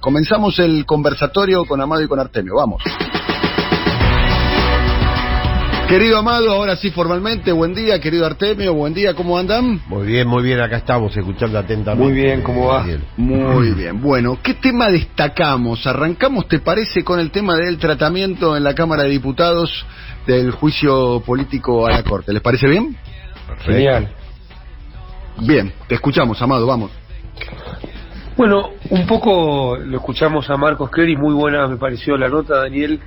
Comenzamos el conversatorio con Amado y con Artemio. Vamos. Querido Amado, ahora sí formalmente, buen día. Querido Artemio, buen día, ¿cómo andan? Muy bien, acá estamos escuchando atentamente. Muy bien, ¿cómo va? Muy bien. Bueno, ¿qué tema destacamos? Arrancamos, ¿te parece, con el tema del tratamiento en la Cámara de Diputados del juicio político a la Corte? ¿Les parece bien? Perfecto. Genial. Bien, te escuchamos, Amado, vamos. Bueno, un poco lo escuchamos a Marcos Clery, muy buena me pareció la nota, Daniel,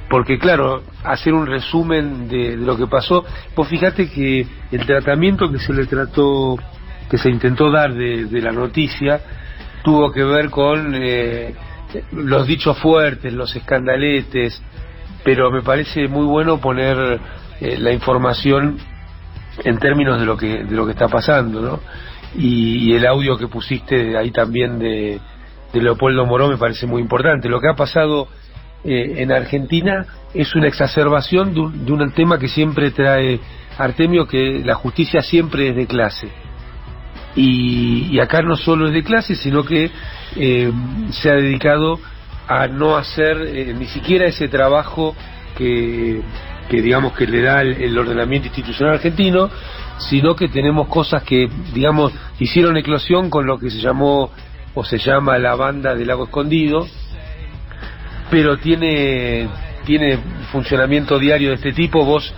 porque claro, hacer un resumen de lo que pasó. Vos fíjate que el tratamiento que se intentó dar de la noticia, tuvo que ver con los dichos fuertes, los escandaletes, pero me parece muy bueno poner la información en términos de lo que está pasando, ¿no? Y el audio que pusiste ahí también de Leopoldo Moró me parece muy importante. Lo que ha pasado en Argentina es una exacerbación de un tema que siempre trae Artemio, que la justicia siempre es de clase. Y acá no solo es de clase, sino que se ha dedicado a no hacer ni siquiera ese trabajo que digamos que le da el ordenamiento institucional argentino, sino que tenemos cosas que, digamos, hicieron eclosión con lo que se llamó o se llama la banda del Lago Escondido, pero tiene funcionamiento diario de este tipo. Vos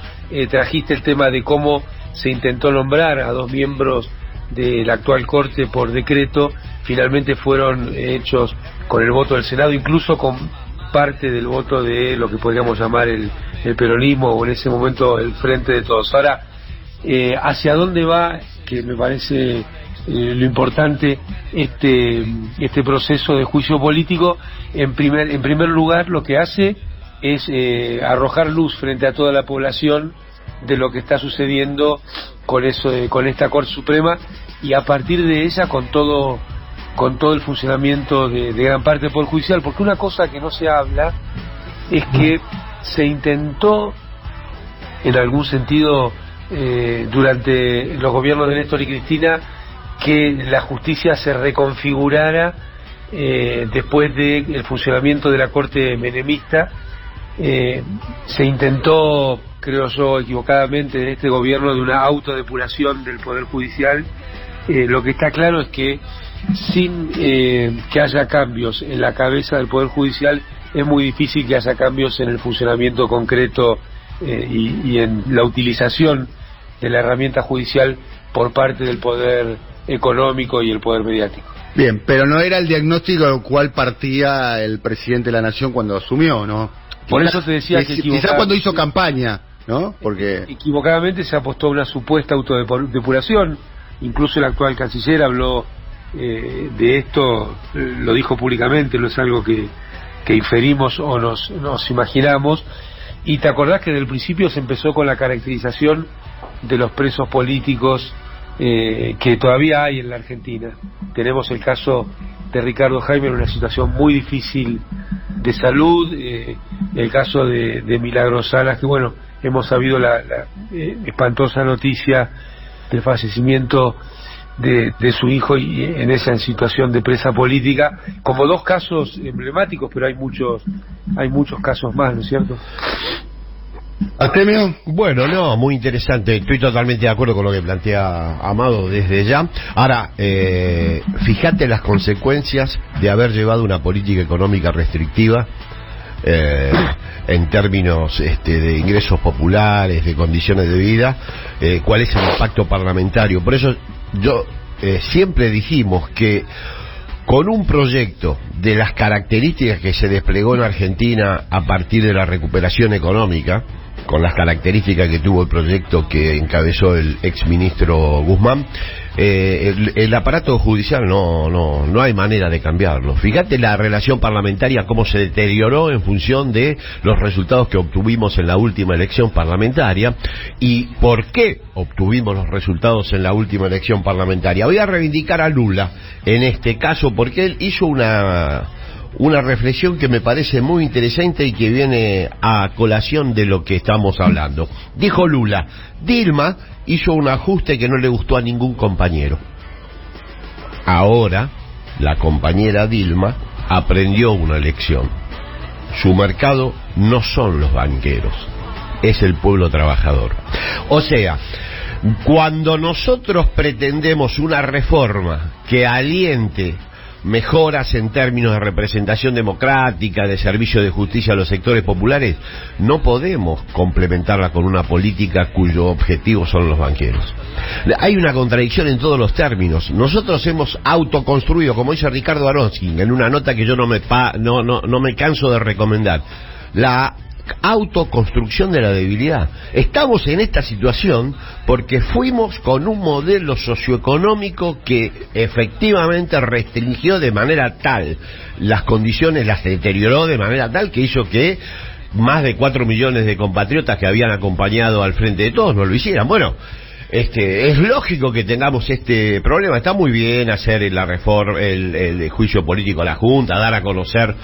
trajiste el tema de cómo se intentó nombrar a 2 miembros de la actual Corte por decreto, finalmente fueron hechos con el voto del Senado, incluso con parte del voto de lo que podríamos llamar el peronismo, o en ese momento el Frente de Todos. Ahora, ¿hacia dónde va? Que me parece lo importante este proceso de juicio político. En primer lugar, lo que hace es arrojar luz frente a toda la población de lo que está sucediendo con esta Corte Suprema, y a partir de ella con todo el funcionamiento de gran parte del Poder Judicial, porque una cosa que no se habla es que se intentó, en algún sentido, durante los gobiernos de Néstor y Cristina, que la justicia se reconfigurara después del funcionamiento de la Corte menemista. Se intentó, creo yo, equivocadamente en este gobierno, de una autodepuración del Poder Judicial. Lo que está claro es que sin que haya cambios en la cabeza del Poder Judicial, es muy difícil que haya cambios en el funcionamiento concreto y en la utilización de la herramienta judicial por parte del poder económico y el poder mediático. Bien, pero no era el diagnóstico del cual partía el presidente de la Nación cuando asumió, ¿no? Por eso te decía que quizás cuando hizo campaña, ¿no? Porque equivocadamente se apostó a una supuesta autodepuración. Incluso el actual canciller habló de esto, lo dijo públicamente, no es algo que inferimos o nos imaginamos. Y te acordás que desde el principio se empezó con la caracterización de los presos políticos que todavía hay en la Argentina. Tenemos el caso de Ricardo Jaime en una situación muy difícil de salud, el caso de Milagros Salas, que bueno, hemos sabido la espantosa noticia del fallecimiento de su hijo, y en esa situación de presa política, como 2 casos emblemáticos, pero hay muchos casos más, ¿no es cierto? Artemio. Bueno, no, muy interesante. Estoy totalmente de acuerdo con lo que plantea Amado desde ya. Ahora, fíjate las consecuencias de haber llevado una política económica restrictiva en términos de ingresos populares, de condiciones de vida, cuál es el impacto parlamentario. Por eso yo siempre dijimos que con un proyecto de las características que se desplegó en Argentina a partir de la recuperación económica, con las características que tuvo el proyecto que encabezó el exministro Guzmán, el aparato judicial no hay manera de cambiarlo. Fíjate la relación parlamentaria cómo se deterioró en función de los resultados que obtuvimos en la última elección parlamentaria. ¿Y por qué obtuvimos los resultados en la última elección parlamentaria? Voy a reivindicar a Lula en este caso, porque él hizo una reflexión que me parece muy interesante y que viene a colación de lo que estamos hablando. Dijo Lula: Dilma hizo un ajuste que no le gustó a ningún compañero. Ahora la compañera Dilma aprendió una lección. Su mercado no son los banqueros, es el pueblo trabajador. O sea, cuando nosotros pretendemos una reforma que aliente mejoras en términos de representación democrática, de servicio de justicia a los sectores populares, no podemos complementarla con una política cuyo objetivo son los banqueros. Hay una contradicción en todos los términos. Nosotros hemos autoconstruido, como dice Ricardo Aronsky, en una nota que yo no me canso de recomendar, la autoconstrucción de la debilidad. Estamos en esta situación porque fuimos con un modelo socioeconómico que efectivamente restringió de manera tal las condiciones, las deterioró de manera tal que hizo que más de 4 millones de compatriotas que habían acompañado al Frente de Todos no lo hicieran. Bueno, es lógico que tengamos este problema. Está muy bien hacer la reforma, el juicio político a la Junta, dar a conocer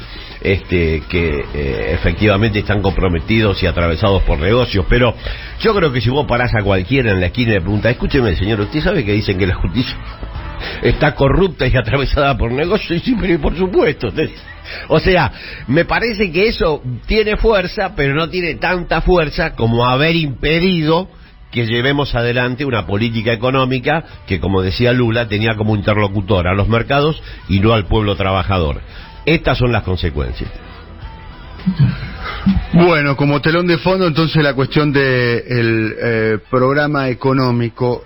que efectivamente están comprometidos y atravesados por negocios, pero yo creo que si vos parás a cualquiera en la esquina y le preguntás, escúcheme señor, ¿usted sabe que dicen que la justicia está corrupta y atravesada por negocios? Sí, pero por supuesto. O sea, me parece que eso tiene fuerza, pero no tiene tanta fuerza como haber impedido que llevemos adelante una política económica que, como decía Lula, tenía como interlocutor a los mercados y no al pueblo trabajador. Estas son las consecuencias. Bueno, como telón de fondo, entonces la cuestión del programa económico.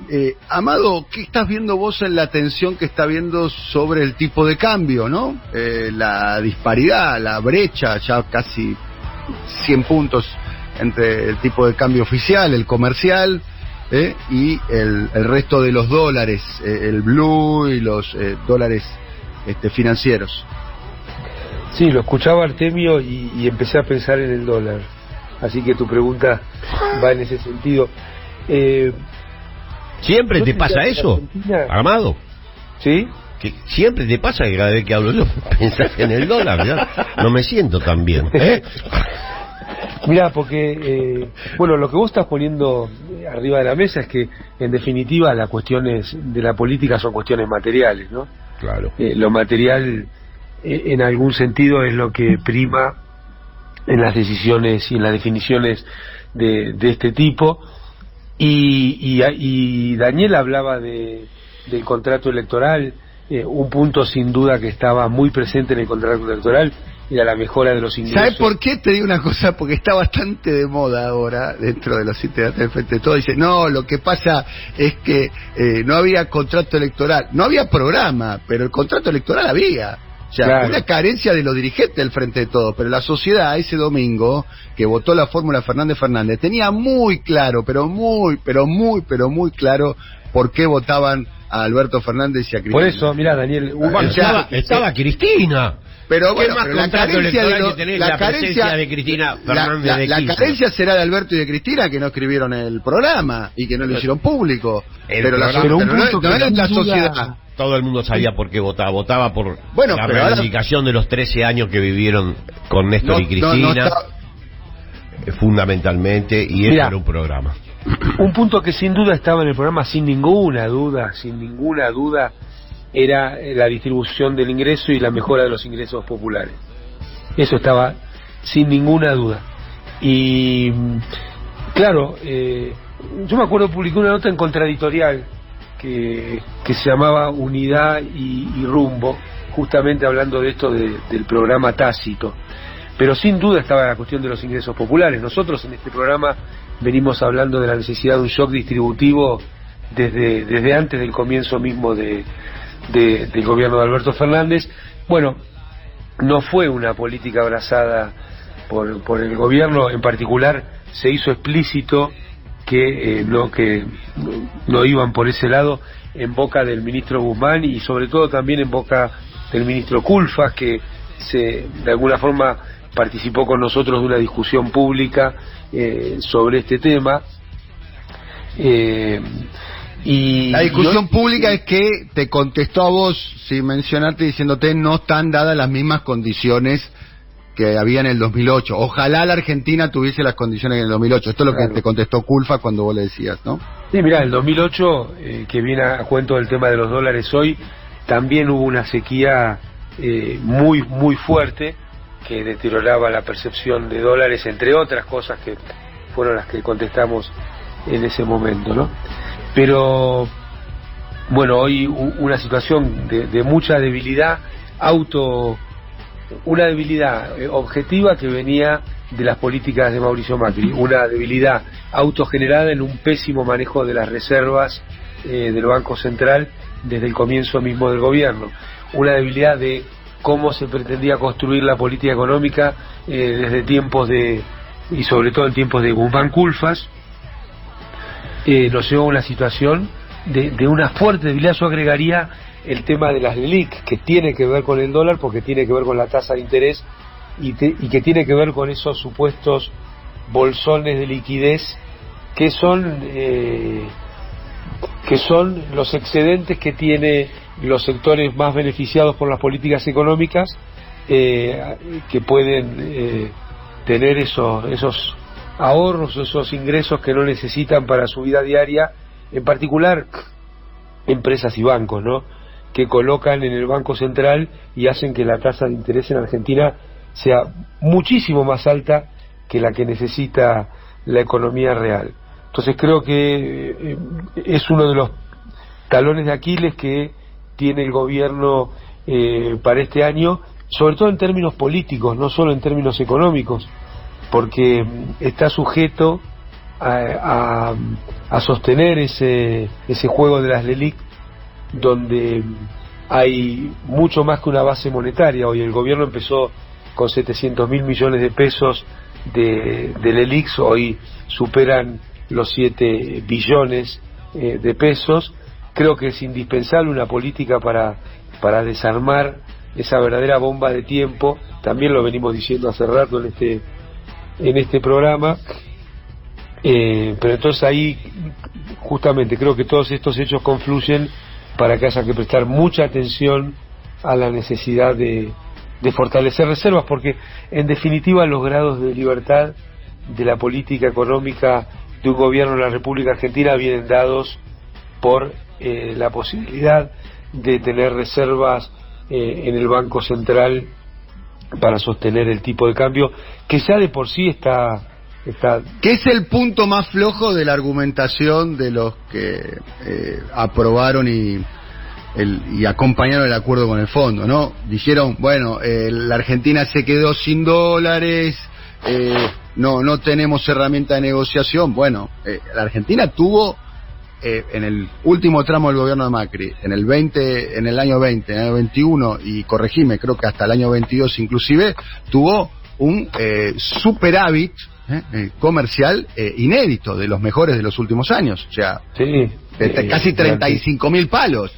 Amado, ¿qué estás viendo vos en la tensión que está habiendo sobre el tipo de cambio, no? La disparidad, la brecha, ya casi 100 puntos entre el tipo de cambio oficial, el comercial, y el resto de los dólares, el blue y los dólares financieros. Sí, lo escuchaba Artemio y empecé a pensar en el dólar. Así que tu pregunta va en ese sentido. ¿Siempre te pasa eso, Amado? ¿Sí? Que siempre te pasa que cada vez que hablo yo pensás en el dólar, ¿verdad? No me siento tan bien. Mirá, porque, bueno, lo que vos estás poniendo arriba de la mesa es que, en definitiva, las cuestiones de la política son cuestiones materiales, ¿no? Claro. Lo material, en algún sentido, es lo que prima en las decisiones y en las definiciones de este tipo. Y Daniel hablaba del contrato electoral. Un punto, sin duda, que estaba muy presente en el contrato electoral era la mejora de los ingresos. ¿Sabes por qué? Te digo una cosa, porque está bastante de moda ahora, dentro de los integrantes del Frente de Todos. Dice, no, lo que pasa es que no había contrato electoral. No había programa, pero el contrato electoral había. O sea, claro, una carencia de los dirigentes del Frente de Todos, pero la sociedad ese domingo, que votó la fórmula Fernández, tenía muy claro, pero muy claro, por qué votaban a Alberto Fernández y a Cristina. Por eso, mirá, Daniel, estaba Cristina. Pero bueno, pero la carencia de Cristina Fernández la carencia será de Alberto y de Cristina, que no escribieron el programa y que no lo hicieron público. Pero no era la sociedad. Todo el mundo sabía por qué votaba por la reivindicación de los 13 años que vivieron con Néstor y Cristina, fundamentalmente, y eso era un programa. Un punto que sin duda estaba en el programa, sin ninguna duda, era la distribución del ingreso y la mejora de los ingresos populares. Eso estaba sin ninguna duda. Y claro, yo me acuerdo, publiqué una nota en Contradictorial que se llamaba Unidad y Rumbo, justamente hablando de esto del programa tácito. Pero sin duda estaba la cuestión de los ingresos populares. Nosotros en este programa venimos hablando de la necesidad de un shock distributivo desde antes del comienzo mismo del gobierno de Alberto Fernández. Bueno, no fue una política abrazada por el gobierno. En particular se hizo explícito que no iban por ese lado, en boca del ministro Guzmán y sobre todo también en boca del ministro Culfas, que de alguna forma participó con nosotros de una discusión pública sobre este tema. Y la discusión pública es que te contestó a vos, sin mencionarte, diciéndote no están dadas las mismas condiciones que había en el 2008. Ojalá la Argentina tuviese las condiciones en el 2008. Esto es lo que te contestó Culfa cuando vos le decías, ¿no? Sí, mirá, el 2008, que viene a cuento del tema de los dólares hoy, también hubo una sequía muy muy fuerte que deterioraba la percepción de dólares, entre otras cosas que fueron las que contestamos en ese momento, ¿no? Pero bueno, hoy una situación de mucha debilidad, una debilidad objetiva que venía de las políticas de Mauricio Macri, una debilidad autogenerada en un pésimo manejo de las reservas del Banco Central desde el comienzo mismo del gobierno, una debilidad de cómo se pretendía construir la política económica desde tiempos y sobre todo en tiempos de Guzmán Culfas, nos llevó a una situación de una fuerte debilidad. Yo agregaría el tema de las LELIQ, que tiene que ver con el dólar, porque tiene que ver con la tasa de interés y que tiene que ver con esos supuestos bolsones de liquidez que son los excedentes que tiene los sectores más beneficiados por las políticas económicas, que pueden tener esos ahorros, esos ingresos que no necesitan para su vida diaria, en particular empresas y bancos, ¿no?, que colocan en el Banco Central y hacen que la tasa de interés en Argentina sea muchísimo más alta que la que necesita la economía real. Entonces creo que es uno de los talones de Aquiles que tiene el gobierno para este año, sobre todo en términos políticos, no solo en términos económicos, porque está sujeto a sostener ese juego de las LELIQ, donde hay mucho más que una base monetaria. Hoy el gobierno empezó con 700.000 millones de pesos de LELIQ, hoy superan los 7 billones de pesos. Creo que es indispensable una política para desarmar esa verdadera bomba de tiempo. También lo venimos diciendo hace rato en este programa, pero entonces ahí justamente creo que todos estos hechos confluyen para que haya que prestar mucha atención a la necesidad de fortalecer reservas, porque en definitiva los grados de libertad de la política económica de un gobierno de la República Argentina vienen dados por la posibilidad de tener reservas en el Banco Central para sostener el tipo de cambio, que ya de por sí está ¿Qué es el punto más flojo de la argumentación de los que aprobaron y acompañaron el acuerdo con el fondo, ¿no? Dijeron, bueno, la Argentina se quedó sin dólares, no tenemos herramienta de negociación. Bueno, la Argentina tuvo en el último tramo del gobierno de Macri, en el año 20, en el año 21, y corregime, creo que hasta el año 22 inclusive, tuvo un superávit comercial inédito, de los mejores de los últimos años, o sea, sí, casi 35.000 palos.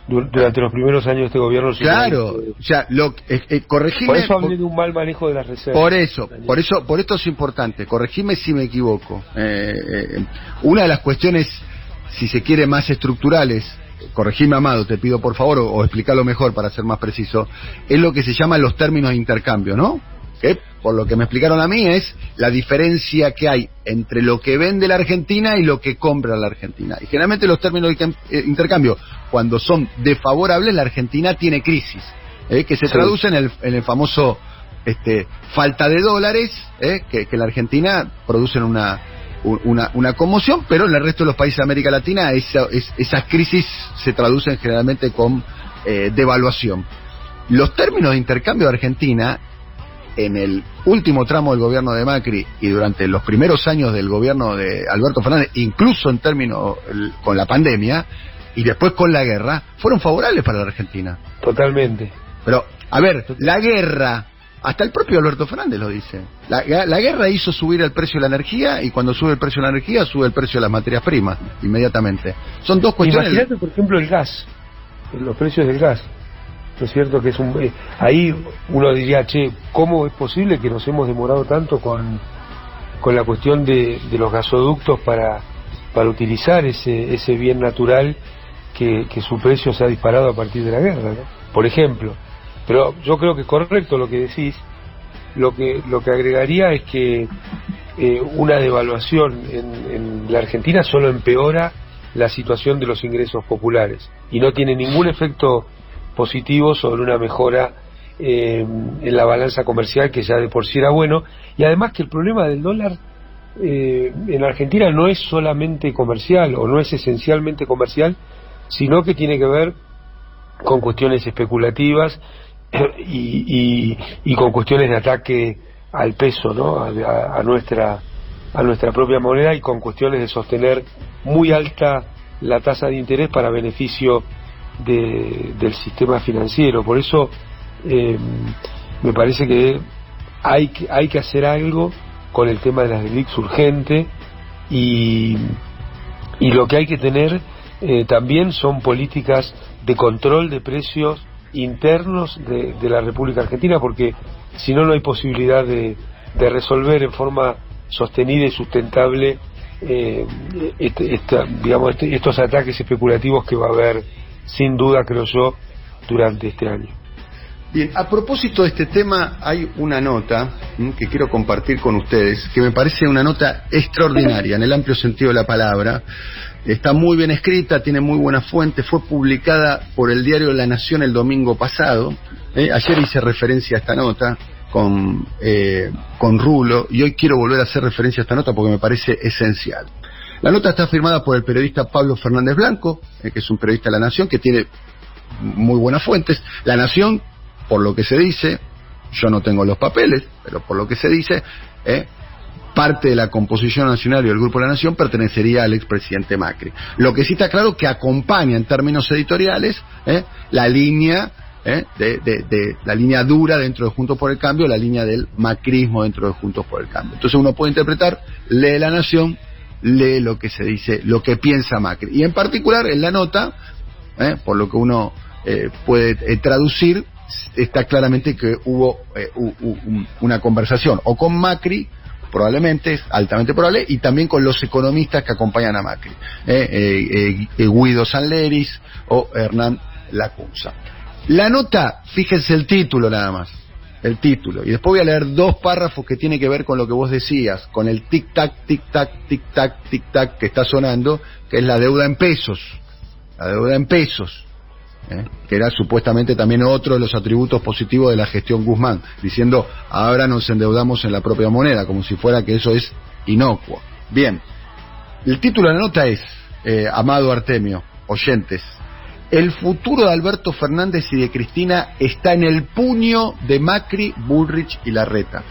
Durante los primeros años de este gobierno. Claro, o sea, corregime. Por eso hablé de un mal manejo de las reservas. Por esto es importante, corregime si me equivoco. Una de las cuestiones, si se quiere, más estructurales, corregime, Amado, te pido por favor, o explicarlo mejor para ser más preciso, es lo que se llama los términos de intercambio, ¿no? Que, por lo que me explicaron a mí, es la diferencia que hay entre lo que vende la Argentina y lo que compra la Argentina. Y generalmente los términos de intercambio, cuando son desfavorables, la Argentina tiene crisis, que se traduce en el famoso falta de dólares, que la Argentina producen una conmoción, pero en el resto de los países de América Latina esas crisis se traducen generalmente con devaluación. Los términos de intercambio de Argentina, en el último tramo del gobierno de Macri y durante los primeros años del gobierno de Alberto Fernández, incluso en términos con la pandemia y después con la guerra, fueron favorables para la Argentina. Totalmente. Pero, a ver, la guerra, hasta el propio Alberto Fernández lo dice, la guerra hizo subir el precio de la energía, y cuando sube el precio de la energía, sube el precio de las materias primas, inmediatamente. Son dos cuestiones. Imagínate, por ejemplo, el gas, los precios del gas. ¿No es cierto? Que ahí uno diría, ¿cómo es posible que nos hemos demorado tanto con la cuestión de los gasoductos para utilizar ese bien natural que su precio se ha disparado a partir de la guerra, ¿no? Por ejemplo. Pero yo creo que es correcto lo que decís. Lo que agregaría es que una devaluación en la Argentina solo empeora la situación de los ingresos populares y no tiene ningún efecto positivo sobre una mejora en la balanza comercial, que ya de por sí era bueno, y además que el problema del dólar en Argentina no es solamente comercial, o no es esencialmente comercial, sino que tiene que ver con cuestiones especulativas y con cuestiones de ataque al peso, ¿no? a nuestra propia moneda, y con cuestiones de sostener muy alta la tasa de interés para beneficio del sistema financiero. Por eso me parece que hay que hacer algo con el tema de las LELIQs urgente, y lo que hay que tener también son políticas de control de precios internos de la República Argentina, porque si no, no hay posibilidad de resolver en forma sostenida y sustentable estos ataques especulativos que va a haber, sin duda, creo yo, durante este año. Bien, a propósito de este tema, hay una nota que quiero compartir con ustedes, que me parece una nota extraordinaria, en el amplio sentido de la palabra. Está muy bien escrita, tiene muy buena fuente, fue publicada por el diario La Nación el domingo pasado. Ayer hice referencia a esta nota con Rulo, y hoy quiero volver a hacer referencia a esta nota porque me parece esencial. La nota está firmada por el periodista Pablo Fernández Blanco, que es un periodista de La Nación, que tiene muy buenas fuentes. La Nación, por lo que se dice, yo no tengo los papeles, pero por lo que se dice, parte de la composición nacional y del Grupo de La Nación pertenecería al expresidente Macri. Lo que sí está claro que acompaña en términos editoriales la línea de la línea dura dentro de Juntos por el Cambio, la línea del macrismo dentro de Juntos por el Cambio. Entonces uno puede interpretar, lee La Nación, lee lo que se dice, lo que piensa Macri. Y en particular en la nota, por lo que uno puede traducir, está claramente que hubo una conversación o con Macri, probablemente, es altamente probable, y también con los economistas que acompañan a Macri, Guido Sanleris o Hernán Lacunza. La nota, fíjense el título nada más, el título, y después voy a leer dos párrafos que tienen que ver con lo que vos decías, con el tic-tac, tic-tac, tic-tac, tic-tac que está sonando, que es la deuda en pesos, que era supuestamente también otro de los atributos positivos de la gestión Guzmán, diciendo ahora nos endeudamos en la propia moneda, como si fuera que eso es inocuo. Bien, el título de la nota es, Amado Artemio, oyentes, el futuro de Alberto Fernández y de Cristina está en el puño de Macri, Bullrich y Larreta.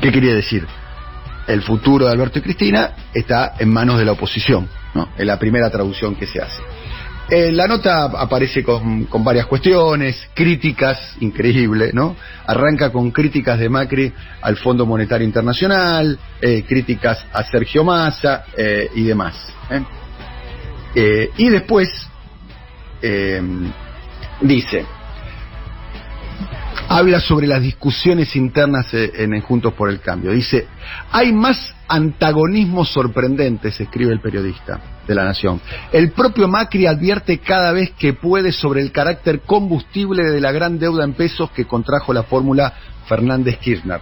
¿Qué quería decir? El futuro de Alberto y Cristina está en manos de la oposición, ¿no? Es la primera traducción que se hace. La nota aparece con varias cuestiones, críticas, increíble, ¿no? Arranca con críticas de Macri al Fondo Monetario Internacional, críticas a Sergio Massa y demás. Y después dice, habla sobre las discusiones internas en Juntos por el Cambio. Dice, hay más antagonismos sorprendentes, escribe el periodista de La Nación. El propio Macri advierte cada vez que puede sobre el carácter combustible de la gran deuda en pesos que contrajo la fórmula Fernández-Kirchner.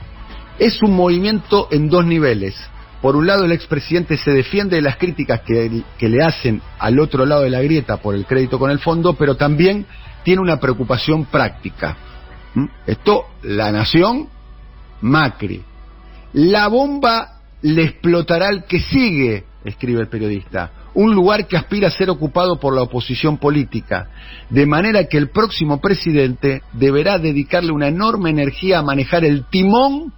Es un movimiento en dos niveles. Por un lado, el expresidente se defiende de las críticas que le hacen al otro lado de la grieta por el crédito con el fondo, pero también tiene una preocupación práctica. Esto, La Nación, Macri. La bomba le explotará al que sigue, escribe el periodista. Un lugar que aspira a ser ocupado por la oposición política, de manera que el próximo presidente deberá dedicarle una enorme energía a manejar el timón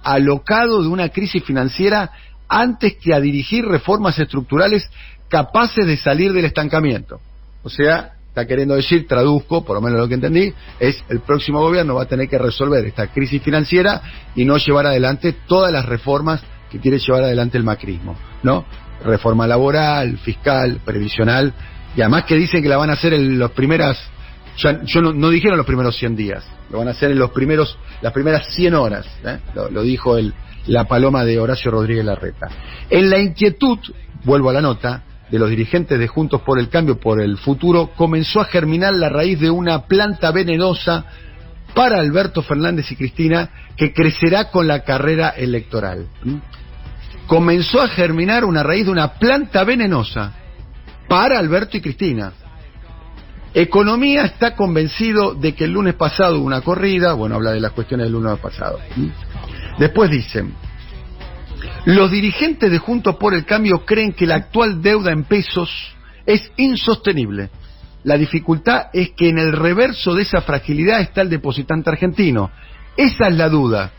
alocado de una crisis financiera antes que a dirigir reformas estructurales capaces de salir del estancamiento. O sea, está queriendo decir, traduzco, por lo menos lo que entendí, es el próximo gobierno va a tener que resolver esta crisis financiera y no llevar adelante todas las reformas que quiere llevar adelante el macrismo, ¿no? Reforma laboral, fiscal, previsional, y además que dicen que la van a hacer en las primeras, no dijeron los primeros 100 días, lo van a hacer en las primeras 100 horas, lo dijo la paloma de Horacio Rodríguez Larreta. En la inquietud, vuelvo a la nota, de los dirigentes de Juntos por el Cambio, por el futuro, comenzó a germinar la raíz de una planta venenosa para Alberto Fernández y Cristina que crecerá con la carrera electoral. Comenzó a germinar una raíz de una planta venenosa para Alberto y Cristina. Economía está convencido de que el lunes pasado hubo una corrida, bueno, habla de las cuestiones del lunes pasado. Después dicen, los dirigentes de Juntos por el Cambio creen que la actual deuda en pesos es insostenible. La dificultad es que en el reverso de esa fragilidad está el depositante argentino. Esa es la duda.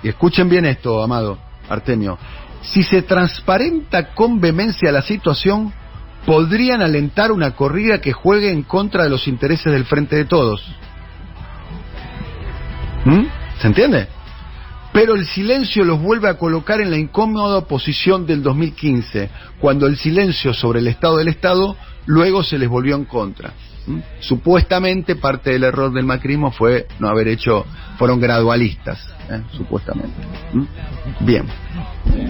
Y escuchen bien esto, Amado, Artemio. Si se transparenta con vehemencia la situación, podrían alentar una corrida que juegue en contra de los intereses del Frente de Todos. ¿Se entiende? Pero el silencio los vuelve a colocar en la incómoda posición del 2015, cuando el silencio sobre el estado del Estado luego se les volvió en contra. Supuestamente parte del error del macrismo fue no haber hecho, fueron gradualistas, supuestamente. Bien.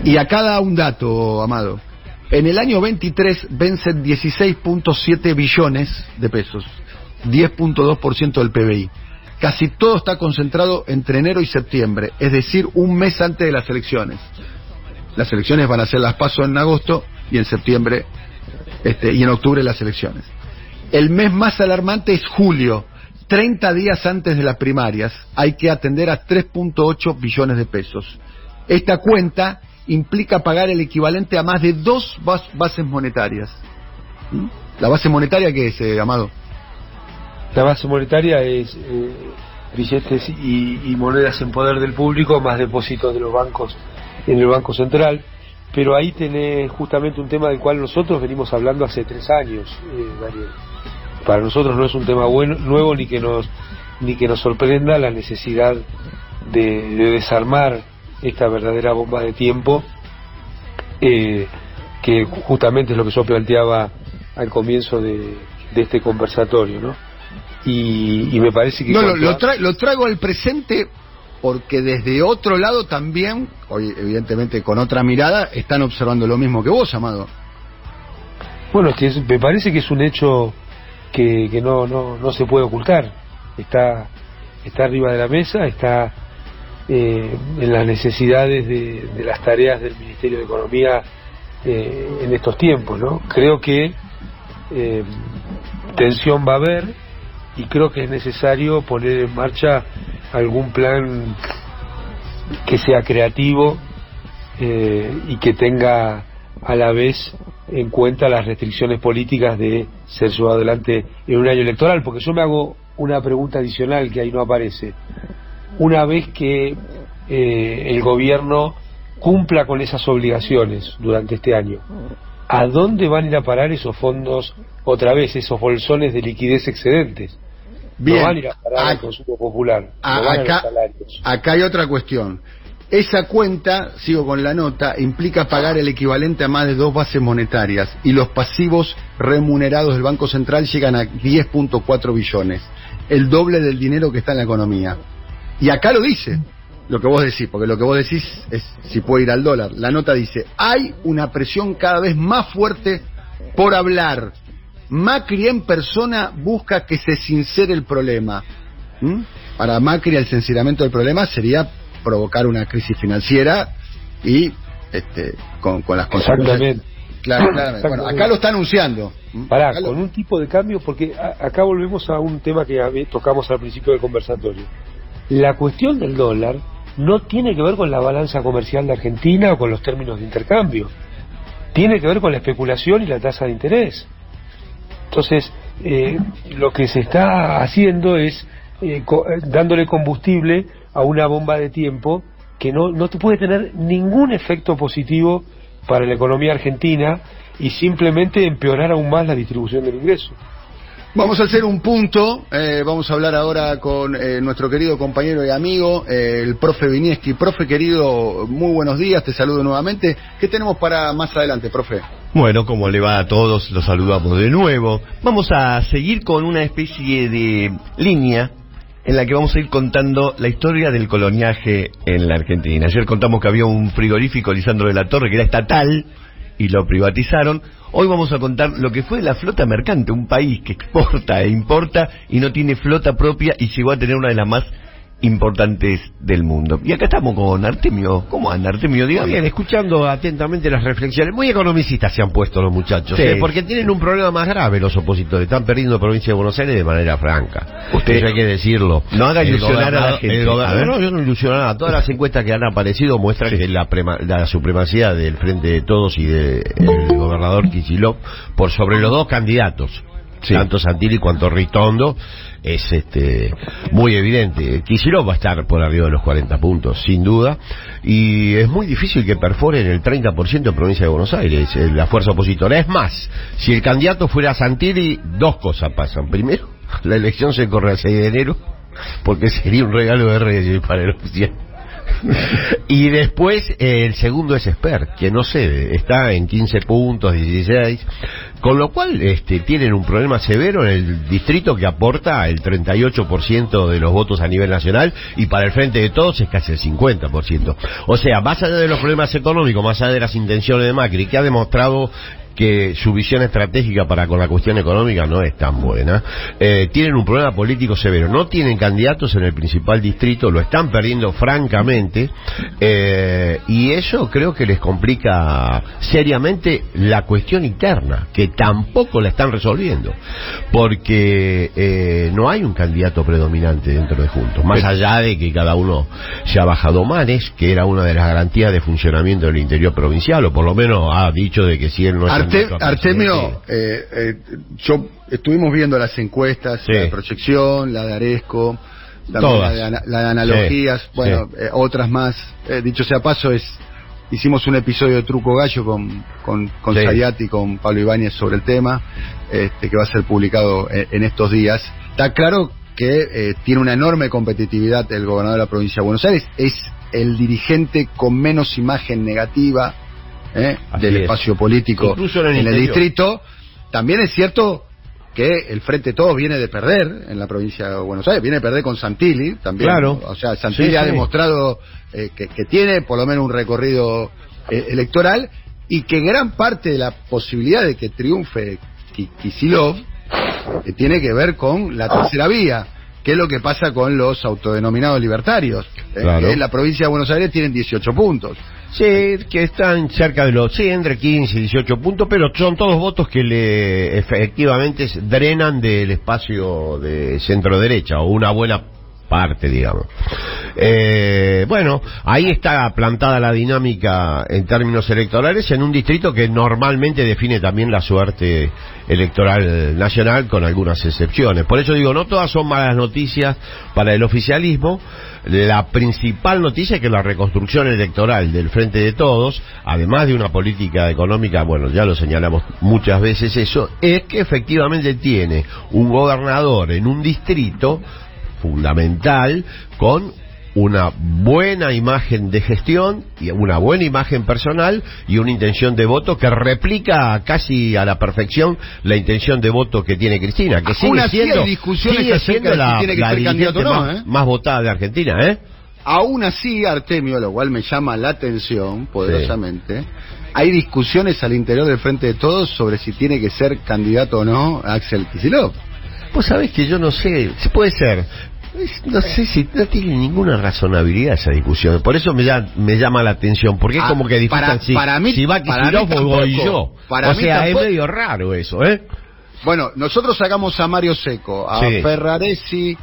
Y acá da un dato, Amado. En el año 23 vencen 16.7 billones de pesos, 10.2% del PBI. Casi todo está concentrado entre enero y septiembre, es decir, un mes antes de las elecciones. Las elecciones van a ser las PASO en agosto y en septiembre y en octubre las elecciones. El mes más alarmante es julio, 30 días antes de las primarias. Hay que atender a 3.8 billones de pesos. Esta cuenta implica pagar el equivalente a más de 2 bases monetarias. ¿La base monetaria qué es, Amado? La base monetaria es billetes y monedas en poder del público, más depósitos de los bancos en el Banco Central. Pero ahí tenés justamente un tema del cual nosotros venimos hablando hace 3 años, Daniel. Para nosotros no es un tema nuevo ni que nos sorprenda la necesidad de desarmar esta verdadera bomba de tiempo, que justamente es lo que yo planteaba al comienzo de este conversatorio, ¿no? Y me parece que... No, lo traigo al presente porque desde otro lado también, hoy evidentemente con otra mirada, están observando lo mismo que vos, Amado. Bueno, es que me parece que es un hecho que no se puede ocultar. Está arriba de la mesa, está en las necesidades de las tareas del Ministerio de Economía en estos tiempos, ¿no? Creo que tensión va a haber, y creo que es necesario poner en marcha algún plan que sea creativo y que tenga a la vez en cuenta las restricciones políticas de ser llevado adelante en un año electoral. Porque yo me hago una pregunta adicional que ahí no aparece. Una vez que el gobierno cumpla con esas obligaciones durante este año, ¿a dónde van a ir a parar esos fondos, otra vez, esos bolsones de liquidez excedentes? Bien. No van a ir a parar al consumo popular, no van a los salarios. Acá hay otra cuestión. Esa cuenta, sigo con la nota, implica pagar el equivalente a más de 2 bases monetarias, y los pasivos remunerados del Banco Central llegan a 10.4 billones, el doble del dinero que está en la economía. Y acá lo dice, lo que vos decís, porque lo que vos decís es si puede ir al dólar. La nota dice, hay una presión cada vez más fuerte por hablar. Macri en persona busca que se sincere el problema. Para Macri el sinceramiento del problema sería provocar una crisis financiera y con las consecuencias. Claramente. Bueno, acá lo está anunciando. Con un tipo de cambio, porque acá volvemos a un tema que tocamos al principio del conversatorio. La cuestión del dólar no tiene que ver con la balanza comercial de Argentina o con los términos de intercambio. Tiene que ver con la especulación y la tasa de interés. Entonces, lo que se está haciendo es dándole combustible a una bomba de tiempo que no te puede tener ningún efecto positivo para la economía argentina y simplemente empeorar aún más la distribución del ingreso. Vamos a hacer un punto, vamos a hablar ahora con nuestro querido compañero y amigo, el profe Vinieski. Profe querido, muy buenos días, te saludo nuevamente. ¿Qué tenemos para más adelante, profe? Bueno, como le va a todos, los saludamos de nuevo. Vamos a seguir con una especie de línea en la que vamos a ir contando la historia del coloniaje en la Argentina. Ayer contamos que había un frigorífico Lisandro de la Torre que era estatal y lo privatizaron. Hoy vamos a contar lo que fue la flota mercante, un país que exporta e importa y no tiene flota propia y llegó a tener una de las más importantes del mundo. Y acá estamos con Artemio. ¿Cómo anda, Artemio? Muy bien, escuchando atentamente las reflexiones. Muy economicistas se han puesto los muchachos, Sí. Porque tienen un problema más grave los opositores. Están perdiendo provincia de Buenos Aires de manera franca. Eso hay que decirlo. No haga El ilusionar a la gobernador- gente. el gobernador- A ver. no, yo no ilusiono nada. Todas las encuestas que han aparecido muestran que la supremacía del Frente de Todos y del gobernador Kicillof por sobre los dos candidatos. Sí. Tanto Santilli cuanto Ritondo, es muy evidente. Kicillof va a estar por arriba de los 40 puntos, sin duda, y es muy difícil que perforen el 30% de provincia de Buenos Aires, la fuerza opositora. Es más, si el candidato fuera Santilli, dos cosas pasan. Primero, la elección se corre el 6 de enero, porque sería un regalo de Reyes para el oficial. Y después el segundo es Esper, que no cede, está en 15 puntos, 16, con lo cual tienen un problema severo en el distrito que aporta el 38% de los votos a nivel nacional, y para el Frente de Todos es casi el 50%. O sea, más allá de los problemas económicos, más allá de las intenciones de Macri, que ha demostrado que su visión estratégica para con la cuestión económica no es tan buena, tienen un problema político severo, no tienen candidatos en el principal distrito, lo están perdiendo francamente, y eso creo que les complica seriamente la cuestión interna, que tampoco la están resolviendo, porque no hay un candidato predominante dentro de Juntos, más allá de que cada uno se ha bajado manes, que era una de las garantías de funcionamiento del interior provincial, o por lo menos ha dicho de que si él no es Artemio, estuvimos viendo las encuestas, Sí. la de proyección, la de Aresco, también Todas. la de analogías, Sí, bueno, sí. Otras más. Dicho sea paso, hicimos un episodio de Truco Gallo con Sí. Sayati y con Pablo Ibáñez sobre el tema, que va a ser publicado en estos días. Está claro que tiene una enorme competitividad el gobernador de la provincia de Buenos Aires, es el dirigente con menos imagen negativa Así del es. espacio político Incluso en el el interior. distrito. También es cierto que el Frente de Todos viene de perder en la provincia de Buenos Aires, viene de perder con Santilli también. Claro. O sea, Santilli Sí, ha sí. demostrado que tiene por lo menos un recorrido electoral, y que gran parte de la posibilidad de que triunfe Kicillof tiene que ver con la tercera vía, que es lo que pasa con los autodenominados libertarios. Claro. En la provincia de Buenos Aires tienen 18 puntos. Sí, que están cerca de los, entre 15 y 18 puntos, pero son todos votos que efectivamente drenan del espacio de centro derecha, o una buena parte, digamos. Bueno, ahí está plantada la dinámica en términos electorales en un distrito que normalmente define también la suerte electoral nacional, con algunas excepciones. Por eso digo, no todas son malas noticias para el oficialismo. La principal noticia es que la reconstrucción electoral del Frente de Todos, además de una política económica, bueno, ya lo señalamos muchas veces eso, es que efectivamente tiene un gobernador en un distrito fundamental con una buena imagen de gestión y una buena imagen personal y una intención de voto que replica casi a la perfección la intención de voto que tiene Cristina, que Aún sigue así hay siendo, discusiones sigue acerca siendo de si la, tiene que la ser dirigente candidato o no, más votada de Argentina, Aún así, Artemio, lo cual me llama la atención poderosamente, hay discusiones al interior del Frente de Todos sobre si tiene que ser candidato o no Axel Kicillof. Vos sabés que yo no sé, puede ser. No sé si no tiene ninguna razonabilidad esa discusión. Por eso me llama la atención, porque es como que discutan si va Kicillof o voy yo. O sea, es medio raro eso, Bueno, nosotros sacamos a Mario Secco, a Sí. Ferraresi,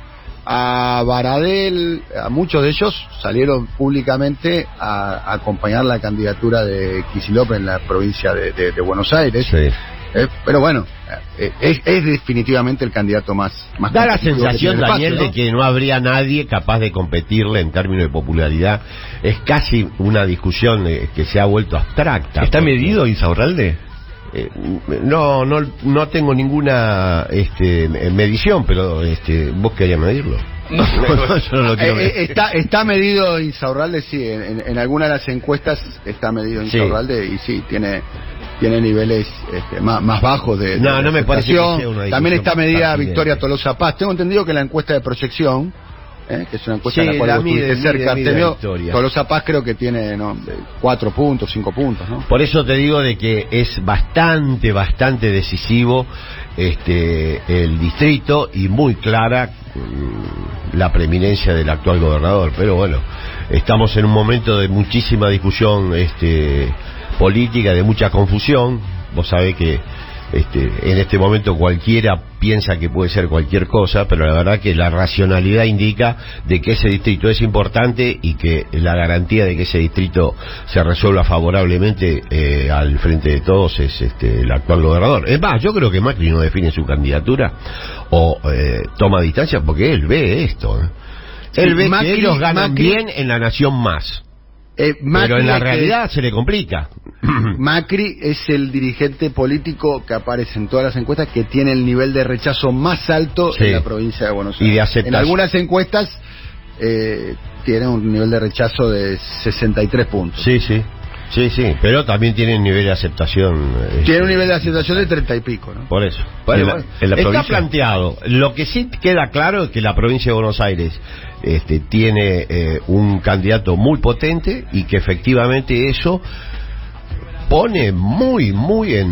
a Baradel, a muchos de ellos salieron públicamente a acompañar la candidatura de Kicillof en la provincia de Buenos Aires. Sí. Pero bueno, es definitivamente el candidato más Da la competitivo que sensación, tiene el Daniel, espacio, ¿no? de que no habría nadie capaz de competirle en términos de popularidad. Es casi una discusión que se ha vuelto abstracta. ¿Está porque- medido Insaurralde? No tengo ninguna medición, pero vos querías medirlo. No, yo no lo quiero ver. Está medido Insaurralde, sí, en algunas de las encuestas está medido Sí. Insaurralde, y sí, tiene niveles más bajos de No me parece que aceptación. sea una También discusión está medida pertinente. Victoria Tolosa Paz. Tengo entendido que en la encuesta de proyección que es una encuesta Sí, en la cual la vos mide estuviste cerca. Victoria. Tolosa Paz creo que tiene 4 puntos, 5 puntos, ¿no? Por eso te digo de que es bastante decisivo el distrito y muy clara la preeminencia del actual gobernador. Pero bueno, estamos en un momento de muchísima discusión política, de mucha confusión. Vos sabés que en este momento cualquiera piensa que puede ser cualquier cosa, pero la verdad que la racionalidad indica de que ese distrito es importante y que la garantía de que ese distrito se resuelva favorablemente al frente de todos es el actual gobernador. Es más, yo creo que Macri no define su candidatura o toma distancia porque él ve esto. Él ve que ellos ganan bien en La Nación Más. Pero en la realidad se le complica. Macri es el dirigente político que aparece en todas las encuestas que tiene el nivel de rechazo más alto en la provincia de Buenos Aires. Y de aceptación. En algunas encuestas tiene un nivel de rechazo de 63 puntos. Sí, pero también tiene un nivel de aceptación. Tiene un nivel de aceptación de 30 y pico, ¿no? Por eso. Bueno, en la está provincia planteado. Lo que sí queda claro es que la provincia de Buenos Aires tiene un candidato muy potente y que efectivamente eso pone muy en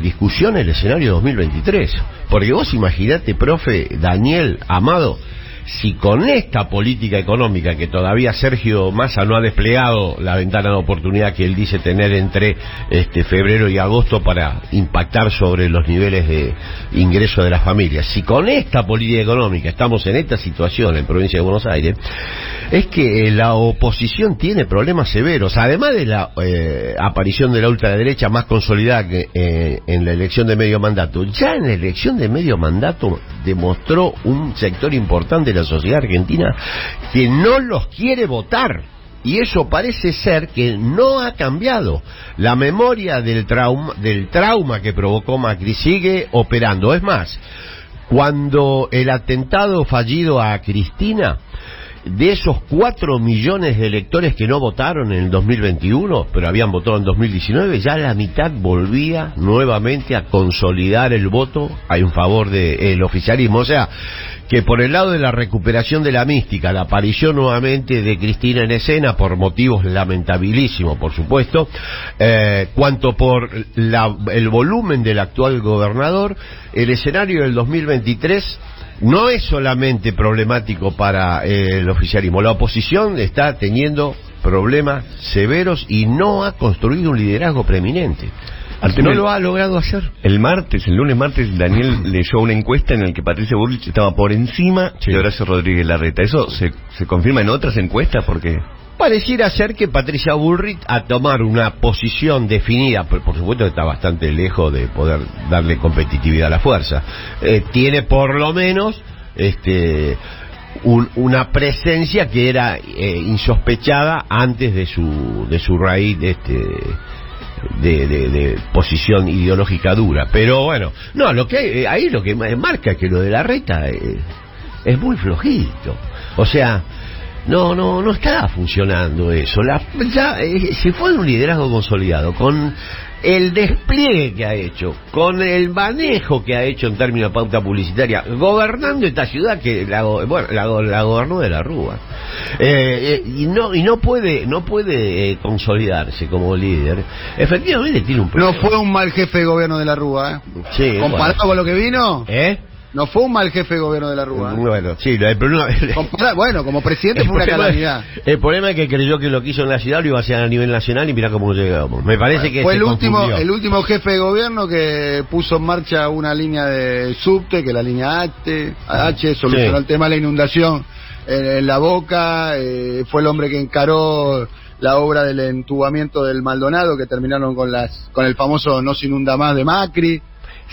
discusión el escenario 2023. Porque vos imaginate, profe Daniel Amado, si con esta política económica que todavía Sergio Massa no ha desplegado la ventana de oportunidad que él dice tener entre febrero y agosto para impactar sobre los niveles de ingreso de las familias, si con esta política económica estamos en esta situación en provincia de Buenos Aires, es que la oposición tiene problemas severos, además de la aparición de la ultraderecha más consolidada que en la elección de medio mandato. Ya en la elección de medio mandato demostró un sector importante de la sociedad argentina que no los quiere votar, y eso parece ser que no ha cambiado. La memoria del trauma que provocó Macri sigue operando. Es más, cuando el atentado fallido a Cristina, de esos 4 millones de electores que no votaron en el 2021, pero habían votado en 2019, ya la mitad volvía nuevamente a consolidar el voto en favor del oficialismo. O sea, que por el lado de la recuperación de la mística, la aparición nuevamente de Cristina en escena, por motivos lamentabilísimos, por supuesto, cuanto por el volumen del actual gobernador, el escenario del 2023 no es solamente problemático para el oficialismo. La oposición está teniendo problemas severos y no ha construido un liderazgo preeminente. No lo ha logrado hacer. El lunes martes, Daniel leyó una encuesta en la que Patricia Bullrich estaba por encima de Horacio Rodríguez Larreta. ¿Eso se confirma en otras encuestas? Porque pareciera ser que Patricia Bullrich, a tomar una posición definida, pero por supuesto está bastante lejos de poder darle competitividad a la fuerza, tiene por lo menos una presencia que era insospechada antes de su raíz de posición ideológica dura. Pero bueno, no, ahí lo que marca es que lo de Larreta es muy flojito. O sea, no está funcionando eso. Se fue de un liderazgo consolidado, con el despliegue que ha hecho, con el manejo que ha hecho en términos de pauta publicitaria, gobernando esta ciudad que la gobernó de la Rúa, y no puede consolidarse como líder. Efectivamente tiene un problema. No fue un mal jefe de gobierno de la Rúa, Sí, comparado con lo que vino. No fue un mal jefe de gobierno de la Rúa. Bueno, sí, el problema... Bueno, como presidente fue una calamidad. El problema es que creyó que lo que hizo en la ciudad lo iba a hacer a nivel nacional y mira cómo llegamos. Me parece que fue el último jefe de gobierno que puso en marcha una línea de subte, que es la línea H solucionó el tema de la inundación en La Boca, fue el hombre que encaró la obra del entubamiento del Maldonado, que terminaron con el famoso no se inunda más de Macri.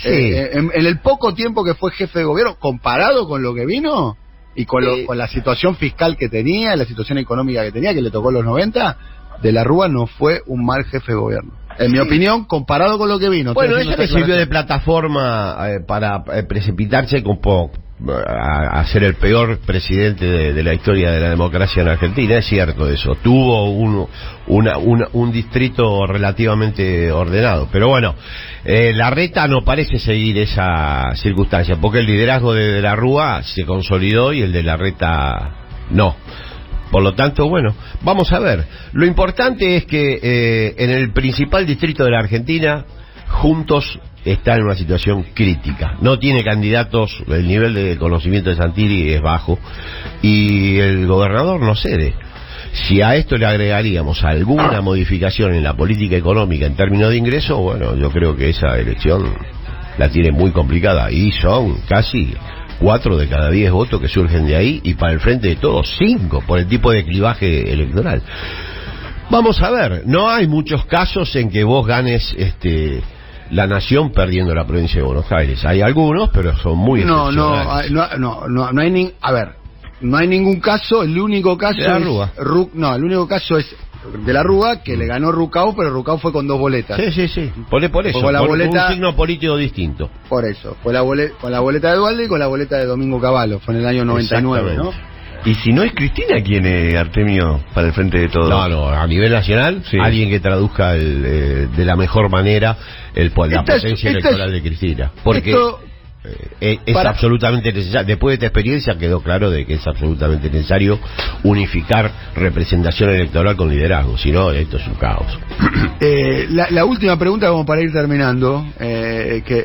Sí. En el poco tiempo que fue jefe de gobierno, comparado con lo que vino y con la situación fiscal que tenía, la situación económica que tenía, que le tocó en los 90, de la Rúa no fue un mal jefe de gobierno. En mi opinión, comparado con lo que vino. Bueno, eso le sirvió de plataforma para precipitarse a ser el peor presidente de la historia de la democracia en Argentina. Es cierto eso. Tuvo un distrito relativamente ordenado. Pero bueno, Larreta no parece seguir esa circunstancia, porque el liderazgo de la Rúa se consolidó y el de Larreta No. Por lo tanto, bueno, vamos a ver. Lo importante es que en el principal distrito de la Argentina, Juntos está en una situación crítica. No tiene candidatos, el nivel de conocimiento de Santilli es bajo y el gobernador no cede. Si a esto le agregaríamos alguna modificación en la política económica en términos de ingresos, bueno, yo creo que esa elección la tiene muy complicada y son casi 4 de cada 10 votos que surgen de ahí y para el frente de todos 5 por el tipo de clivaje electoral. Vamos a ver, no hay muchos casos en que vos ganes la nación perdiendo la provincia de Buenos Aires. Hay algunos, pero son muy excepcionales. No hay no hay ningún caso. El único caso de la Rúa. El único caso es de la Rúa, que le ganó Rucao, pero Rucao fue con 2 boletas. Sí. Por eso, con la boleta, un signo político distinto. Por eso, fue con la boleta de Dualde y con la boleta de Domingo Cavallo. Fue en el año 99, ¿no? Y si no es Cristina, ¿quién es, Artemio, para el frente de todo? No, a nivel nacional, sí. Alguien que traduzca de la mejor manera la potencia electoral de Cristina. Porque es absolutamente necesario. Después de esta experiencia quedó claro de que es absolutamente necesario unificar representación electoral con liderazgo. Si no, esto es un caos. La última pregunta como para ir terminando,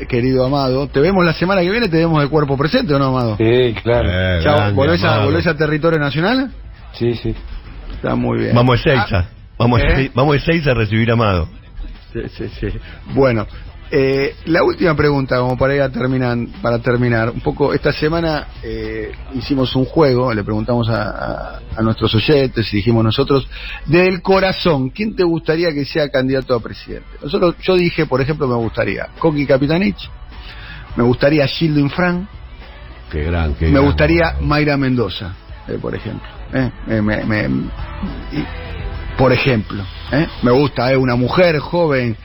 querido Amado. ¿Te vemos la semana que viene? ¿Te vemos de cuerpo presente o no, Amado? Sí, claro. Chao, ¿volvés a territorio nacional? Sí. Está muy bien. Vamos a Ezeiza. Vamos a Ezeiza a recibir a Amado. Sí. Bueno, la última pregunta como para terminar un poco. Esta semana hicimos un juego, le preguntamos a nuestros oyentes y dijimos nosotros, del corazón, ¿quién te gustaría que sea candidato a presidente? Yo dije, por ejemplo, me gustaría Coqui Capitanich, me gustaría Gildo Infran, me gustaría Mayra Mendoza, por ejemplo. Por ejemplo, me gusta una mujer joven,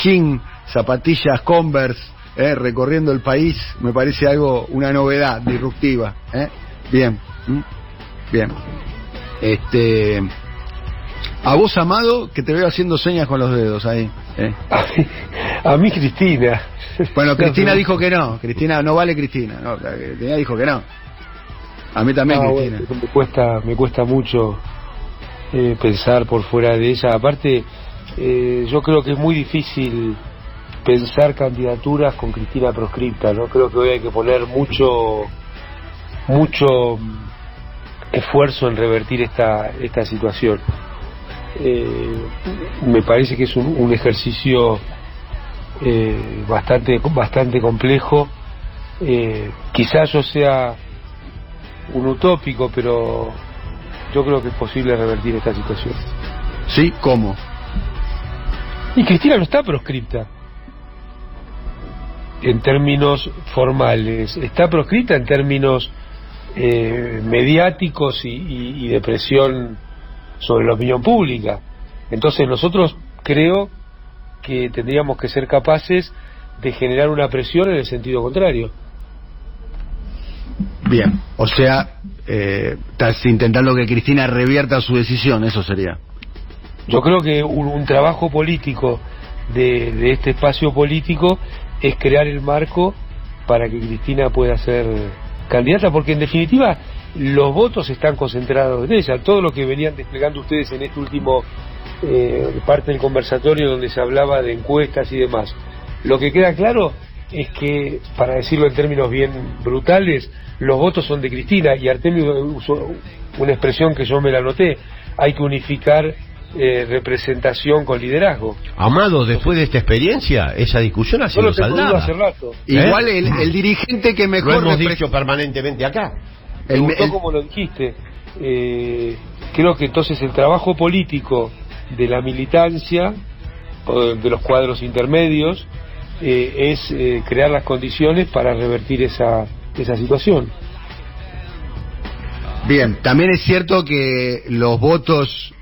jean, zapatillas Converse, recorriendo el país, me parece una novedad disruptiva. Bien. A vos, Amado, que te veo haciendo señas con los dedos ahí. A mí Cristina. Bueno, Cristina dijo que no. Cristina, no vale Cristina. No, Cristina dijo que no. A mí también, Cristina. Bueno, me cuesta mucho pensar por fuera de ella. Aparte, yo creo que es muy difícil pensar candidaturas con Cristina proscripta, ¿no? Creo que hoy hay que poner mucho esfuerzo en revertir esta situación. Me parece que es un ejercicio bastante complejo. Quizás yo sea un utópico, pero yo creo que es posible revertir esta situación. ¿Sí? ¿Cómo? Y Cristina no está proscripta en términos formales, está proscripta en términos mediáticos y de presión sobre la opinión pública. Entonces nosotros creo que tendríamos que ser capaces de generar una presión en el sentido contrario. Bien, o sea, estás intentando que Cristina revierta su decisión, eso sería. Yo creo que un trabajo político de este espacio político es crear el marco para que Cristina pueda ser candidata, porque en definitiva los votos están concentrados en ella. Todo lo que venían desplegando ustedes en este último parte del conversatorio donde se hablaba de encuestas y demás, lo que queda claro es que, para decirlo en términos bien brutales, los votos son de Cristina, y Artemio usó una expresión que yo me la anoté: hay que unificar representación con liderazgo. Amado, después de esta experiencia, esa discusión ha sido saldada. Hace rato. Igual el dirigente que mejor... Lo hemos dicho permanentemente acá. Me gustó como lo dijiste. Creo que entonces el trabajo político de la militancia, o de los cuadros intermedios, es crear las condiciones para revertir esa situación. Bien, también es cierto que los votos,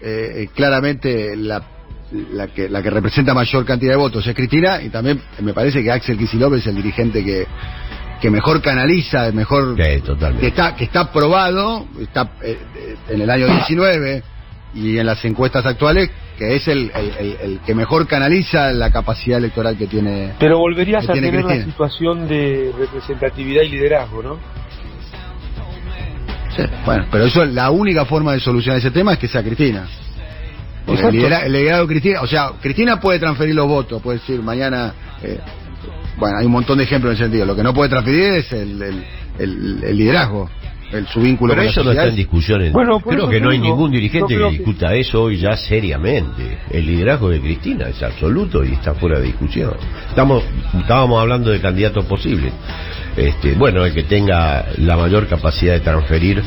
claramente la que representa mayor cantidad de votos es Cristina, y también me parece que Axel Kicillof es el dirigente que mejor canaliza, mejor, que está probado, está en el año 19 y en las encuestas actuales, que es el que mejor canaliza la capacidad electoral que tiene. Pero volverías a tener Cristina. una situación de representatividad y liderazgo, ¿no? Sí, bueno, pero eso, la única forma de solucionar ese tema es que sea Cristina. Porque el liderazgo de Cristina, o sea, Cristina puede transferir los votos, puede decir mañana, bueno, hay un montón de ejemplos en ese sentido. Lo que no puede transferir es el liderazgo, su vínculo pero con eso la no está sociedad. en discusión. Bueno, creo que no hay ningún dirigente que discuta eso hoy ya seriamente. El liderazgo de Cristina es absoluto y está fuera de discusión. Estábamos hablando de candidatos posibles. Bueno, el que tenga la mayor capacidad de transferir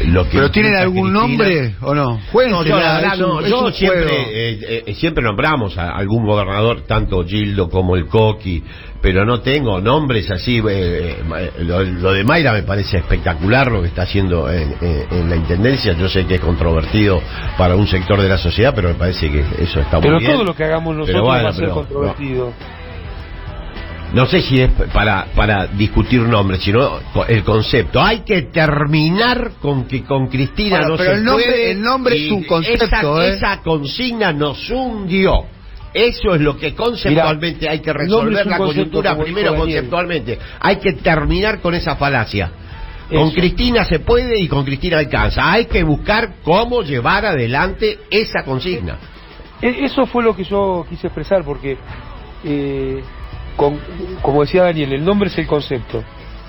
lo que... ¿Pero tienen implica algún Cristina. nombre o no? No, yo la verdad no. Es Yo un siempre nombramos a algún gobernador, tanto Gildo como el Coqui, pero no tengo nombres así. Lo de Mayra me parece espectacular lo que está haciendo en la intendencia. Yo sé que es controvertido para un sector de la sociedad, pero me parece que eso está muy bien. Pero todo lo que hagamos nosotros va a ser controvertido. No sé si es para discutir nombres, sino el concepto. Hay que terminar con que con Cristina no pero se puede. el nombre es un concepto, esa consigna nos hundió. Eso es lo que conceptualmente hay que resolver la coyuntura primero conceptualmente. Hay que terminar con esa falacia. Con Cristina se puede y con Cristina alcanza. Hay que buscar cómo llevar adelante esa consigna. Eso fue lo que yo quise expresar, porque como decía Daniel, el nombre es el concepto.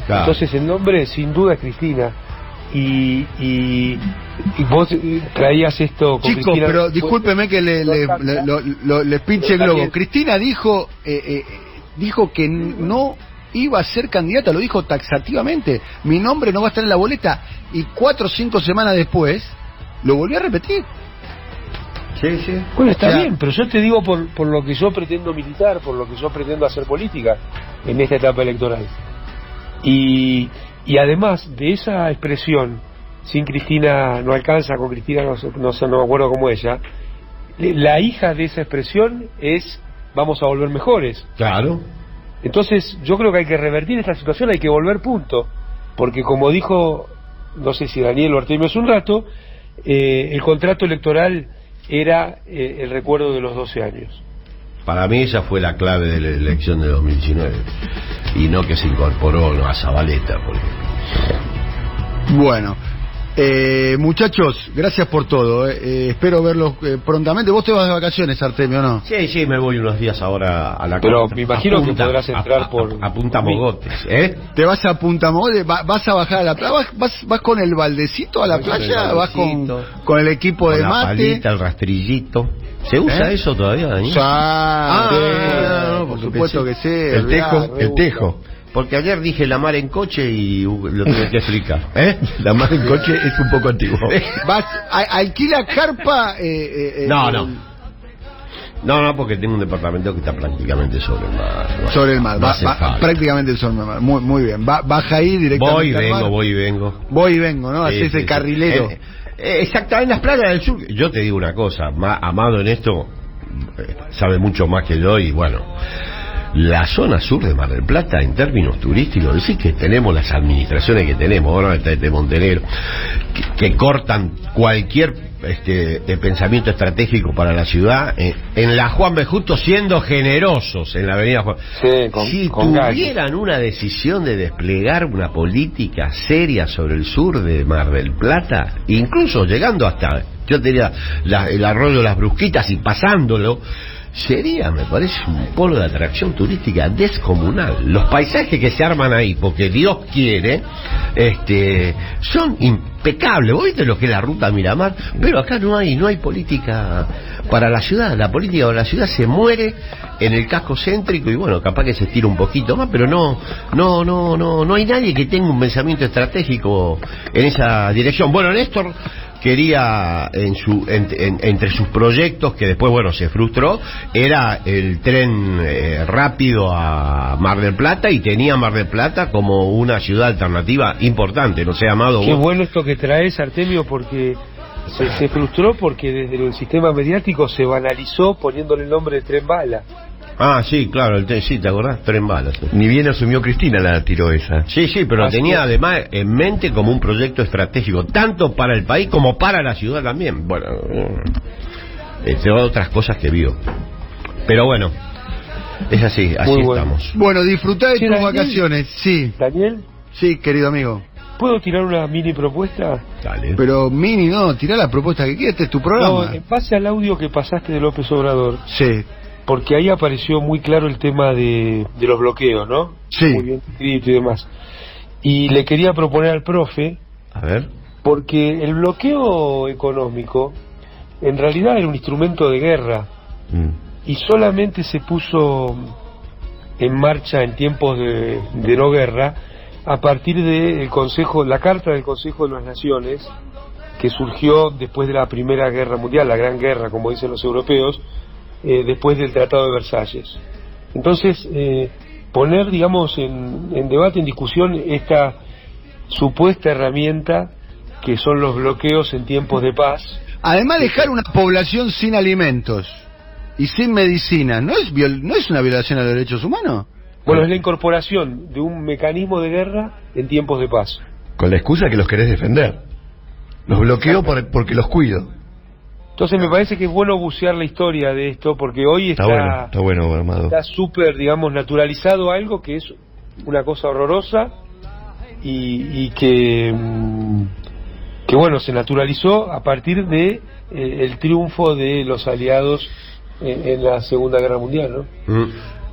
Claro. Entonces el nombre sin duda es Cristina. Y vos traías esto con Chicos, Cristina, pero discúlpeme que les pinche el globo. Cristina dijo que no iba a ser candidata, lo dijo taxativamente. Mi nombre no va a estar en la boleta. Y 4 o 5 semanas después lo volvió a repetir. Sí. Bueno, está bien, pero yo te digo por lo que yo pretendo militar, por lo que yo pretendo hacer política en esta etapa electoral. Y además de esa expresión, sin Cristina no alcanza, con Cristina no me acuerdo cómo ella, la hija de esa expresión es vamos a volver mejores. Claro. Entonces yo creo que hay que revertir esta situación, hay que volver punto, porque como dijo, no sé si Daniel o Artemio hace un rato, el contrato electoral era el recuerdo de los 12 años. Para mí esa fue la clave de la elección de 2019 y no que se incorporó a Zabaleta. Bueno, muchachos, gracias por todo. Espero verlos prontamente. ¿Vos te vas de vacaciones, Artemio, no? Sí, me voy unos días ahora a la Pero me imagino que podrás entrar a Punta Mogotes, ¿Te vas a Punta Mogotes? ¿Vas a bajar a la playa? ¿Vas con el baldecito a la playa? ¿Vas con el equipo de mate? La palita, el rastrillito. ¿Se usa eso todavía, Daniel? No, por supuesto que sí. El tejo. Porque ayer dije la mar en coche y lo tuve que explicar. La mar en coche es un poco antiguo. ¿Alquila carpa? No, porque tengo un departamento que está prácticamente sobre el mar. Bueno, sobre el mar, prácticamente sobre el mar. Muy bien. Baja ahí directamente. Voy y vengo. Voy y vengo, ¿no? Hacés el carrilero. Exactamente, en las playas del sur. Yo te digo una cosa, Amado en esto sabe mucho más que yo y bueno. La zona sur de Mar del Plata, en términos turísticos, decir que tenemos las administraciones que tenemos, ahora de Montenegro, que cortan cualquier pensamiento estratégico para la ciudad, en la Juan B. Justo siendo generosos en la avenida Juan. Si tuvieran una decisión de desplegar una política seria sobre el sur de Mar del Plata, incluso llegando hasta, yo diría, el arroyo de las Brusquitas y pasándolo, sería, me parece, un polo de atracción turística descomunal. Los paisajes que se arman ahí, porque Dios quiere, son impecables. Vos viste lo que es la ruta Miramar, pero acá no hay política para la ciudad. La política para la ciudad se muere en el casco céntrico y bueno, capaz que se estira un poquito más, pero no hay nadie que tenga un pensamiento estratégico en esa dirección. Bueno, Néstor quería entre sus proyectos, que después bueno se frustró, era el tren rápido a Mar del Plata, y tenía Mar del Plata como una ciudad alternativa importante. No sé, Amado, qué bueno esto que traes, Artemio, porque se frustró porque desde el sistema mediático se banalizó poniéndole el nombre de Tren Bala. Sí, claro, sí, ¿te acordás? Tren Bala. Sí. Ni bien asumió Cristina la tiró esa. Sí, pero tenía además en mente como un proyecto estratégico, tanto para el país como para la ciudad también. Bueno, entre otras cosas que vio. Pero bueno, es así bueno. Estamos. Bueno, disfrutá de tus vacaciones, sí. ¿Daniel? Sí, querido amigo. ¿puedo tirar una mini propuesta? Dale. Pero Mini, no, tirá la propuesta que quieras, este es tu No, programa. en base al audio que pasaste de López Obrador, Sí, porque ahí apareció muy claro el tema de los bloqueos, ¿no? Sí. Muy bien escrito y demás. Y le quería proponer al profe, A ver. porque el bloqueo económico en realidad era un instrumento de guerra y solamente se puso en marcha en tiempos de no guerra a partir de la Carta del Consejo de las Naciones, que surgió después de la Primera Guerra Mundial, la Gran Guerra, como dicen los europeos, después del Tratado de Versalles. Entonces, poner, digamos, en debate, en discusión, esta supuesta herramienta que son los bloqueos en tiempos de paz. además dejar una población sin alimentos y sin medicina, ¿no es una violación a los derechos humanos? Bueno, es la incorporación de un mecanismo de guerra en tiempos de paz. Con la excusa que los querés defender. Los bloqueo porque los cuido. Entonces me parece que es bueno bucear la historia de esto, porque hoy Está bueno, Amado. está súper, digamos, naturalizado algo que es una cosa horrorosa y que bueno, se naturalizó a partir de el triunfo de los aliados en la Segunda Guerra Mundial, ¿no?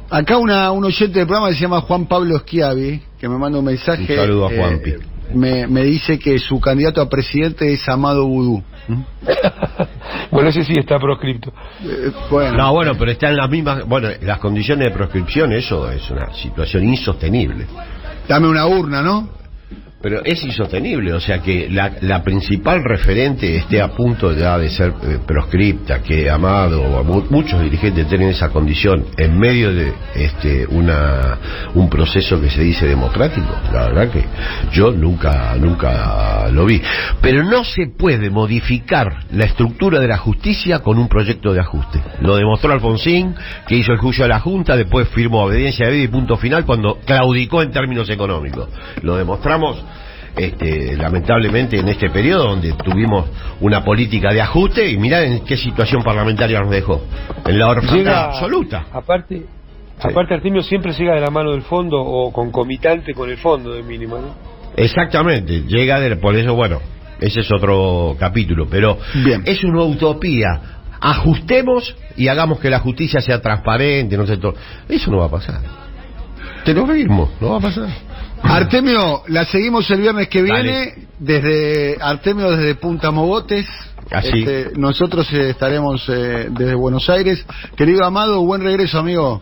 Acá un oyente del programa que se llama Juan Pablo Schiavi, que me manda un mensaje. Un saludo a Juanpi. Me dice que su candidato a presidente es Amado Vudú. Bueno, ese sí está proscripto. Bueno. No, bueno, pero está en las mismas... Bueno, las condiciones de proscripción, eso es una situación insostenible. Dame una urna, ¿no? Pero es insostenible, o sea que la principal referente esté a punto ya de ser proscripta, que Amado o muchos dirigentes tienen esa condición en medio de un proceso que se dice democrático. La verdad que yo nunca lo vi. Pero no se puede modificar la estructura de la justicia con un proyecto de ajuste. Lo demostró Alfonsín, que hizo el juicio a la Junta, después firmó obediencia debida y punto final cuando claudicó en términos económicos. Lo demostramos lamentablemente en este periodo donde tuvimos una política de ajuste y mirá en qué situación parlamentaria nos dejó, en la orfandad absoluta. Aparte Artemio siempre llega de la mano del fondo o concomitante con el fondo de mínima, ¿no? Exactamente, por eso bueno, ese es otro capítulo, pero bien. Es una utopía. Ajustemos y hagamos que la justicia sea transparente, no sé todo. Eso no va a pasar. Te lo firmo, no va a pasar. Artemio, la seguimos el viernes que viene. Dale. Desde Punta Mogotes. Así. Nosotros estaremos desde Buenos Aires. Querido Amado, buen regreso, amigo.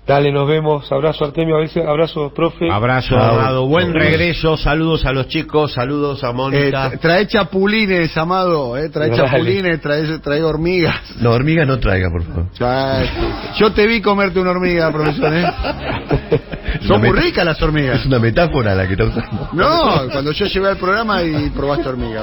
Dale, nos vemos. Abrazo, Artemio. A veces, abrazo, profe. Abrazo, Amado. Buen regreso. Saludos a los chicos. Saludos a Mónica. Trae chapulines, Amado. Trae chapulines, trae hormigas. No, hormigas no traiga, por favor. Yo te vi comerte una hormiga, profesor. Son muy ricas las hormigas. Es una metáfora la que está usando. No, cuando yo llegué al programa y probaste hormiga.